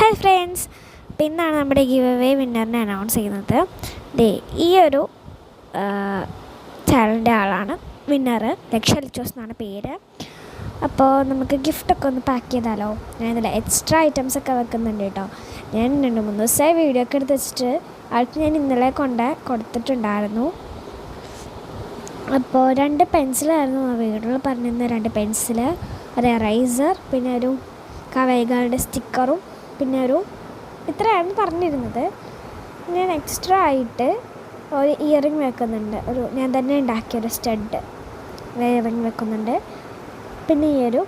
Hi friends, പിന്നാണ് നമ്മുടെ give away വിന്നറിനെ announce ചെയ്യുന്നത്. ഈ ഒരു ചാനലിൻ്റെ ആളാണ് വിന്നർ. ലക്ഷോസ് എന്നാണ് പേര്. അപ്പോൾ നമുക്ക് ഗിഫ്റ്റൊക്കെ ഒന്ന് പാക്ക് ചെയ്താലോ. ഞാൻ ഇതിൽ എക്സ്ട്രാ ഐറ്റംസൊക്കെ വെക്കുന്നുണ്ട് കേട്ടോ. ഞാൻ 2-3 ദിവസമായി വീഡിയോ ഒക്കെ എടുത്ത് വെച്ചിട്ട് ആൾക്ക് ഞാൻ ഇന്നലെ കൊടുത്തിട്ടുണ്ടായിരുന്നു. അപ്പോൾ 2 പെൻസിലായിരുന്നു ആ വീഡിയോയിൽ പറഞ്ഞിരുന്ന 2 പെൻസില്, ഒരു എറൈസർ, പിന്നെ ഒരു കവൈകളുടെ സ്റ്റിക്കറും, പിന്നെ ഇത്രയാണ് പറഞ്ഞിരുന്നത്. ഞാൻ എക്സ്ട്രാ ആയിട്ട് ഒരു ഇയറിങ് വെക്കുന്നുണ്ട്. ഞാൻ തന്നെ ഉണ്ടാക്കിയൊരു സ്റ്റഡ് ഇയറിങ് വെക്കുന്നുണ്ട്. പിന്നെ ഈ ഒരു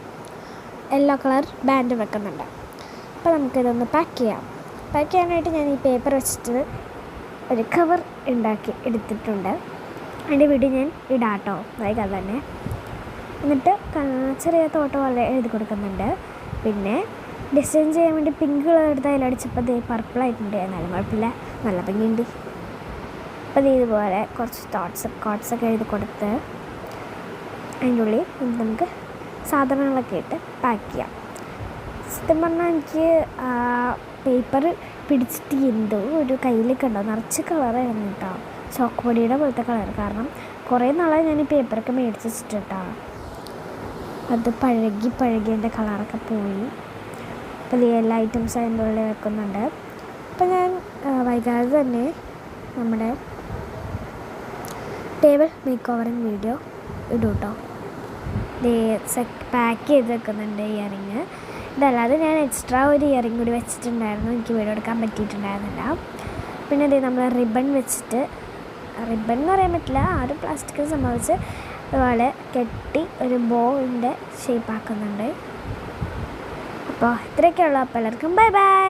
യെല്ലോ കളർ ബാൻഡ് വെക്കുന്നുണ്ട്. അപ്പോൾ നമുക്കിതൊന്ന് പാക്ക് ചെയ്യാം. പാക്ക് ചെയ്യാനായിട്ട് ഞാൻ ഈ പേപ്പർ വെച്ചിട്ട് ഒരു കവർ ഉണ്ടാക്കി എടുത്തിട്ടുണ്ട്. അതിൻ്റെ വീഡിയോ ഞാൻ ഇടാം കേട്ടോ, വൈകാതെ തന്നെ. എന്നിട്ട് ചെറിയ തോട്ടം പോലെ എഴുതി കൊടുക്കുന്നുണ്ട്. പിന്നെ ഡിസൈൻ ചെയ്യാൻ വേണ്ടി പിങ്ക് കളർ എടുത്ത് അതിലടിച്ചപ്പോൾ അത് പർപ്പിളായിട്ടുണ്ട്. എന്നാലും കുഴപ്പമില്ല, നല്ല ഭംഗിയുണ്ട്. അപ്പോൾ ഇതുപോലെ കുറച്ച് കോട്ട്സൊക്കെ എഴുതി കൊടുത്ത് അതിൻ്റെ ഉള്ളിൽ നമുക്ക് സാധനങ്ങളൊക്കെ ഇട്ട് പാക്ക് ചെയ്യാം. സത്യം പറഞ്ഞാൽ എനിക്ക് പേപ്പർ പിടിച്ചിട്ട് എന്തോ ഒരു കയ്യിലേക്ക് ഉണ്ടോ നിറച്ച് കളറായിരുന്നു കേട്ടോ, ചോക്ക് പൊടിയുടെ പോലത്തെ കളർ. കാരണം കുറേ നാളായി ഞാൻ ഈ പേപ്പറൊക്കെ മേടിച്ച് വെച്ചിട്ട് കേട്ടോ, അത് പഴകി എൻ്റെ കളറൊക്കെ പോയി. അപ്പോൾ എല്ലാ ഐറ്റംസും അതിൻ്റെ ഉള്ളിൽ വെക്കുന്നുണ്ട്. അപ്പോൾ ഞാൻ വൈകാതെ തന്നെ നമ്മുടെ ടേബിൾ മേക്ക് ഓവറിങ് വീഡിയോ ഇടും കേട്ടോ. പാക്ക് ചെയ്ത് വെക്കുന്നുണ്ട് ഇയറിങ്. ഇതല്ലാതെ ഞാൻ എക്സ്ട്രാ ഒരു ഇയറിങ് കൂടി വെച്ചിട്ടുണ്ടായിരുന്നു, എനിക്ക് വീഡിയോ എടുക്കാൻ പറ്റിയിട്ടുണ്ടായിരുന്നില്ല. പിന്നെ നമ്മൾ റിബൺ വെച്ചിട്ട്, റിബൺ എന്ന് പറയാൻ പറ്റില്ല, ആ ഒരു പ്ലാസ്റ്റിക് സംഭവിച്ച് അതുപോലെ കെട്ടി ഒരു ബോവിൻ്റെ ഷേപ്പ് ആക്കുന്നുണ്ട്. അപ്പോൾ ഇത്രയൊക്കെയുള്ളൂ. അപ്പോൾ എല്ലാവർക്കും ബൈ ബൈ.